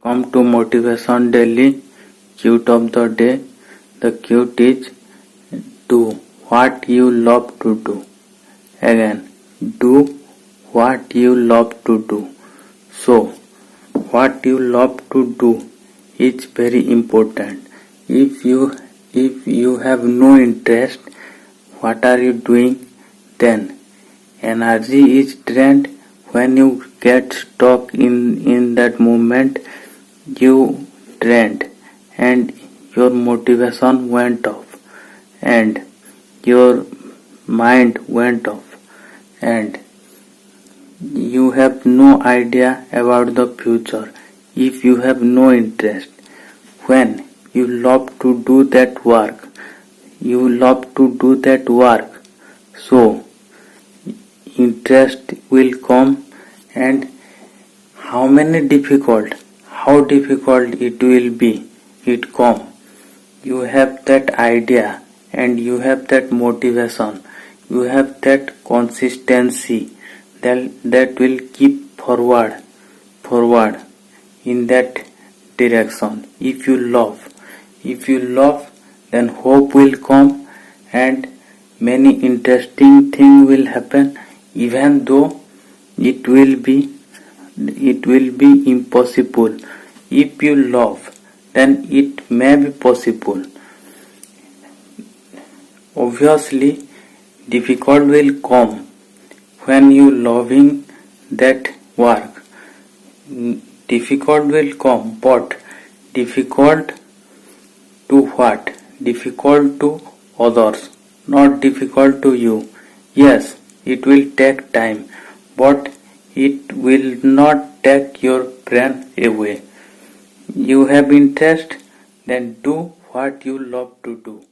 Welcome to Motivation Daily Quote of the Day. The quote is do what you love to do. Again, do what you love to do. So, what you love to do is very important. If you have no interest, what are you doing then? Energy is drained when you get stuck in that moment. You drained and your motivation went off and your mind went off and you have no idea about the future if you have no interest. When you love to do that work, so interest will come. And how difficult it will be, it come. You have that idea and you have that motivation, you have that consistency that will keep forward in that direction. If you love, then hope will come and many interesting things will happen, even though it will be impossible. If you love, then it may be possible. Obviously, difficult will come when you loving that work. Difficult will come, but difficult to what? Difficult to others, not difficult to you. Yes, it will take time, but it will not take your brain away. You have interest, then do what you love to do.